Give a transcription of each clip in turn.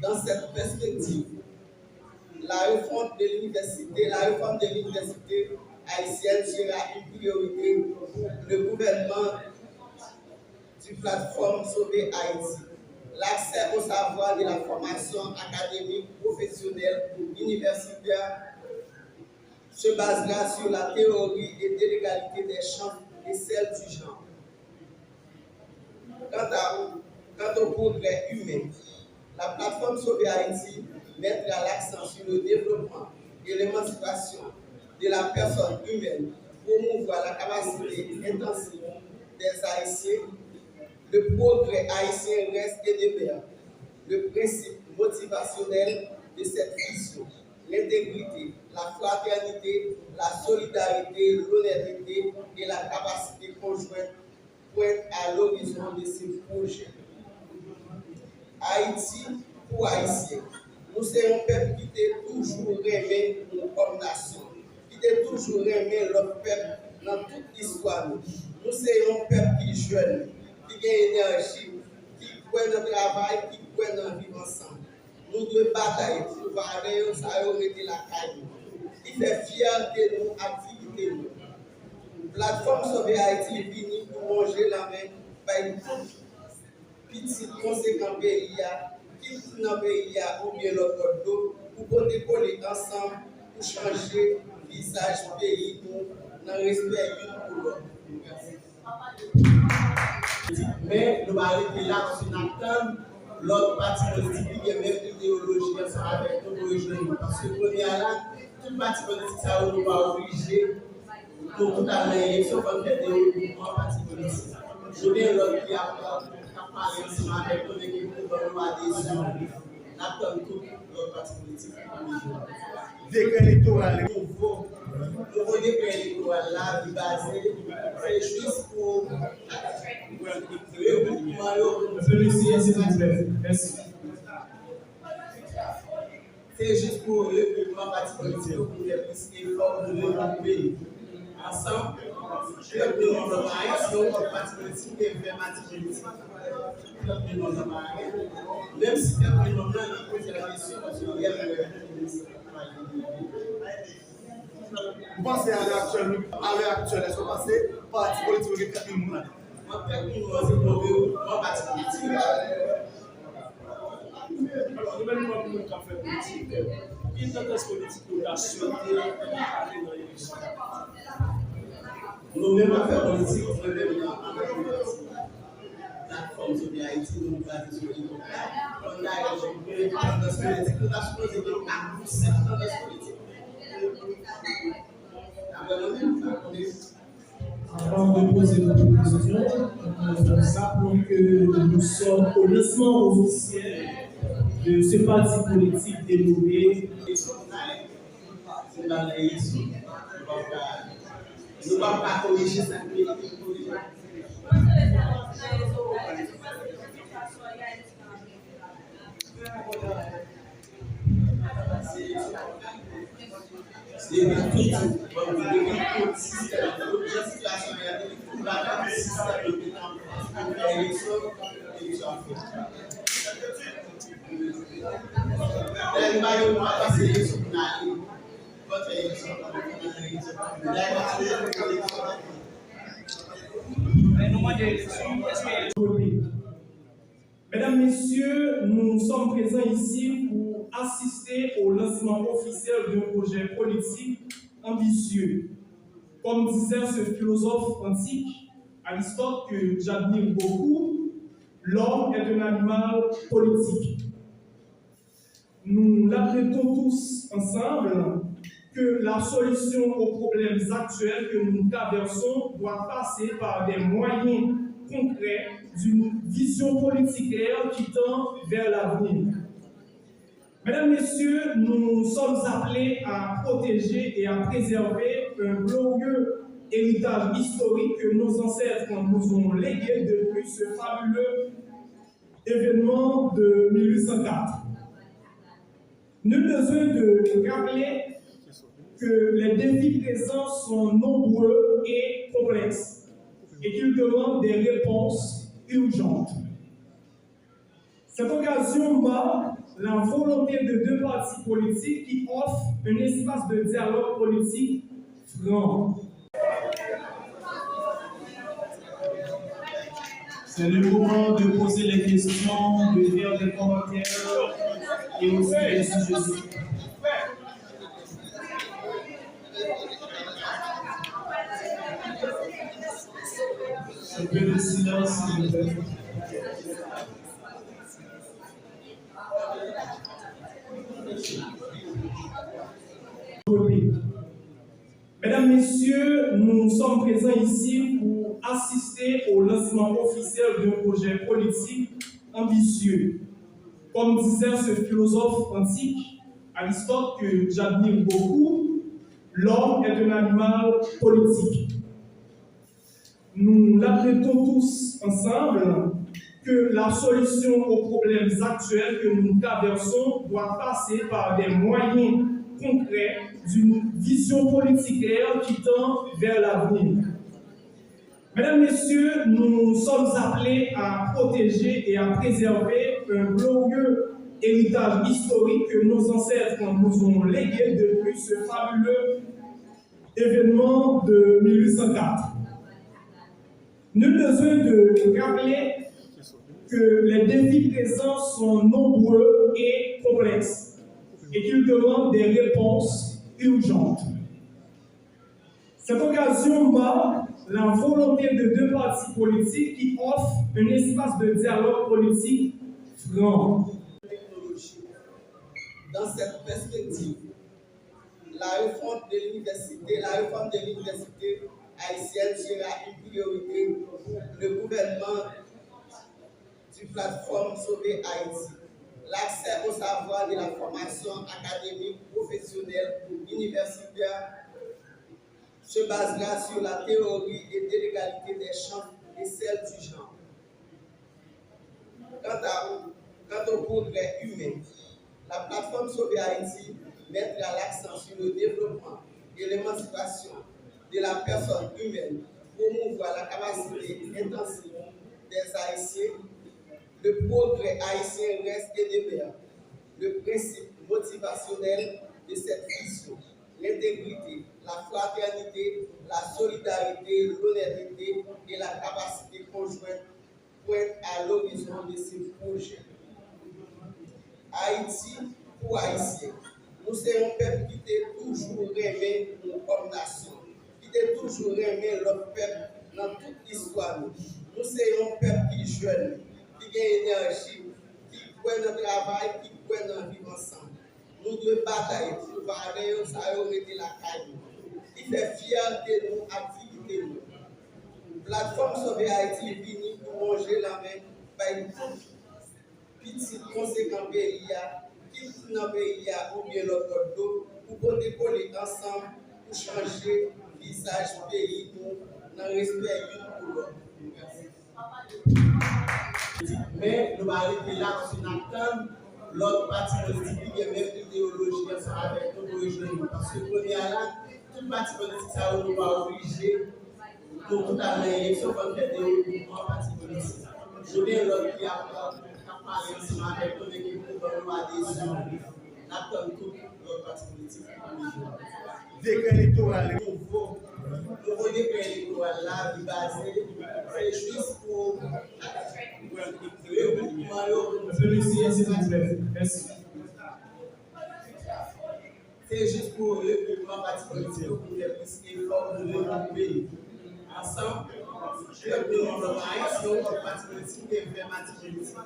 Dans cette perspective, la réforme de l'université haïtienne sera une priorité pour le gouvernement du plateforme Sauver Haïti. L'accès au savoir de la formation académique, professionnelle, universitaire se basera sur la théorie et de l'égalité des chances et celle du genre. Quant au progrès humain, la plateforme Sauver Haïti mettra l'accent sur le développement et l'émancipation de la personne humaine, promouvoir la capacité intensive des Haïtiens. Le progrès haïtien reste et demeure le principe motivationnel de cette mission. L'intégrité, la fraternité, la solidarité, l'honnêteté et la capacité conjointe pointent à l'horizon de ces projets. Haïti pour Haïtiens. Nous serons un peuple qui t'a toujours aimé comme nation, qui t'a toujours aimé l'autre peuple dans toute l'histoire. Nous serons un peuple qui jeune, qui a énergie, qui croit dans le travail, qui croit dans vivre ensemble. Nous devons batailler pour valeur, ça aurait été la caille. Qui fait fierté de nos activités. Plateforme Sauver Haïti est finie pour manger la main par une petit conséquent pays, qui dans le pays ou bien l'autre dos, pour décoller ensemble pour changer le visage du pays dans le respect pour l'autre. Mais nous allons arrêter là parce qu'on attend l'autre parti politique qui a même idéologie ensemble avec nous pour rejoindre. Parce que première là, toute parti politique, ça ne va pas obliger pour tout à l'élection pour faire des mouvements parti politique. Je viens l'autre qui a parlé ensemble avec nous, mais qui nous donne adhésion. Attend tout l'autre parti politique. Décret électoral nouveau. Le décret électoral là, basé, c'est juste pour c'est juste pour le mouvement parti politique pour les plus efforts de notre pays. Ensemble, je vais vous demander si on va parti politique et faire parti politique. Même si quelqu'un nous donne la question, parce qu'il y a vous pensez à l'heure actuelle, est-ce que vous pensez parti politique qui est très bien? Alors, nous même pour nous faire politique, qui est notre politique pour la souhaiter aller dans l'élection. Nous même faire politique, on peut même dans la plateforme sur Haïti, nous nous basons sur les locales. On a une tendance politique, nous avons supposé de cette tendance politique. Avant de poser notre question, nous rappelons que nous sommes au lancement officiel de ce parti politique dénommé. Nous ne pouvons pas corriger ça. C'est une Mesdames, Messieurs, nous sommes présents ici pour assister au lancement officiel d'un projet politique ambitieux. Comme disait ce philosophe antique, Aristote, que j'admire beaucoup, l'homme est un animal politique. Nous l'admettons tous ensemble que la solution aux problèmes actuels que nous traversons doit passer par des moyens concrets d'une vision politique réelle qui tend vers l'avenir. Mesdames, Messieurs, nous sommes appelés à protéger et à préserver un glorieux héritage historique que nos ancêtres nous ont légué depuis ce fabuleux événement de 1804. Nul besoin de rappeler que les défis présents sont nombreux et complexes et qu'ils demandent des réponses urgentes. Cette occasion marque la volonté de deux partis politiques qui offrent un espace de dialogue politique franc. C'est le moment de poser les questions, de faire des commentaires et aussi des suggestions. Un peu de silence, s'il vous plaît. Mesdames, Messieurs, nous sommes présents ici pour assister au lancement officiel d'un projet politique ambitieux. Comme disait ce philosophe antique, Aristote, que j'admire beaucoup, l'homme est un animal politique. Nous l'admettons tous ensemble que la solution aux problèmes actuels que nous traversons doit passer par des moyens concrets d'une vision politique claire qui tend vers l'avenir. Mesdames, Messieurs, nous sommes appelés à protéger et à préserver un glorieux héritage historique que nos ancêtres nous ont légué depuis ce fabuleux événement de 1804. Nul besoin de rappeler que les défis présents sont nombreux et complexes et qu'ils demandent des réponses urgentes. Cette occasion marque la volonté de deux partis politiques qui offrent un espace de dialogue politique franc. Dans cette perspective, la réforme de l'université haïtienne sera une priorité pour le gouvernement du plateforme Sauver Haïti. L'accès au savoir de la formation académique, professionnelle, universitaire se basera sur la théorie et de l'égalité des chances et celle du genre. Quant au progrès humain, la plateforme Sauver Haïti mettra l'accent sur le développement et l'émancipation de la personne humaine, promouvoir la capacité intensive des Haïtiens. Le progrès haïtien reste et demeure le principe motivationnel de cette vision. L'intégrité, la fraternité, la solidarité, l'honnêteté et la capacité conjointe pointent à l'horizon de ces projets. Haïti pour Haïtiens, nous serons un peuple qui t'a toujours aimé nous comme nation, qui t'a toujours aimé l'autre peuple dans toute l'histoire. Nous serons un peuple qui jeune, qui a énergie, qui croit dans le travail, qui croit dans le vivre ensemble. Nous devons batailler pour parler, ça aurait été la caille. Qui fait fierté de nous, activité nous. Plateforme Sauver Haïti est finie pour manger la main par une petite conséquent pays, qui dans le pays ou bien l'autre dos, pour décoller ensemble pour changer le visage du pays dans le respect pour l'autre. Mais nous allons arriver là parce qu'on attend l'autre parti politique qui a même idéologie ensemble avec nous pour rejoindre. Parce que premier là, tout parti politique, ça ne va pas obliger pour tout à l'élection pour faire des regroupements parti politique. Je viens l'autre qui a parlé ensemble avec nous et qui nous donne adhésion. Attend tout l'autre parti politique pour rejoindre. Décret électoral nouveau. Le décret électoral là, il est basé, c'est juste pour c'est juste pour le gouvernement parti politique pour faire plus d'efforts de développer ensemble. Je vais vous demander si on a parti politique et faire parti politique.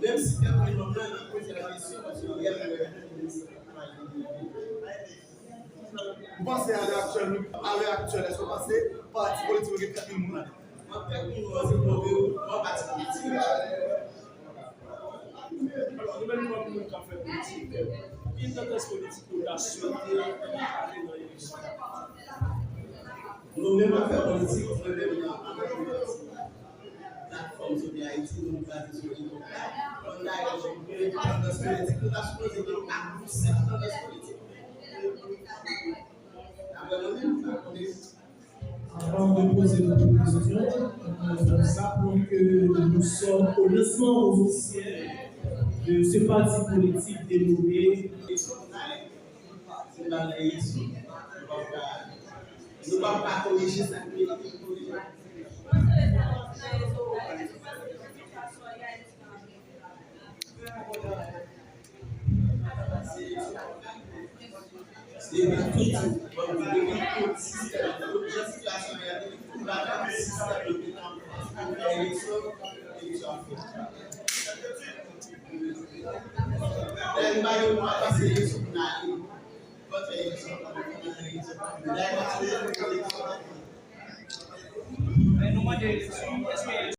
Même si c'est un moment où il pose la question, parce qu'il y a vous pensez à l'heure actuelle, est-ce que vous pensez parti politique est 4 000 personnes? En fait, nous avons un parti politique. Alors, nous venons pour nous faire politique. Qui est notre politique pour la souhaiter aller dans l'élection? Nous-mêmes, à faire politique, nous venons en la plateforme Sauver Haïti, nous nous basons sur les contrats. On a une tendance politique, nous avons supposé que nous avons cette tendance politique. Avant de poser notre question, nous appelons que nous sommes au lancement officiel de ce parti politique dénommé nous ne pouvons pas corriger ça.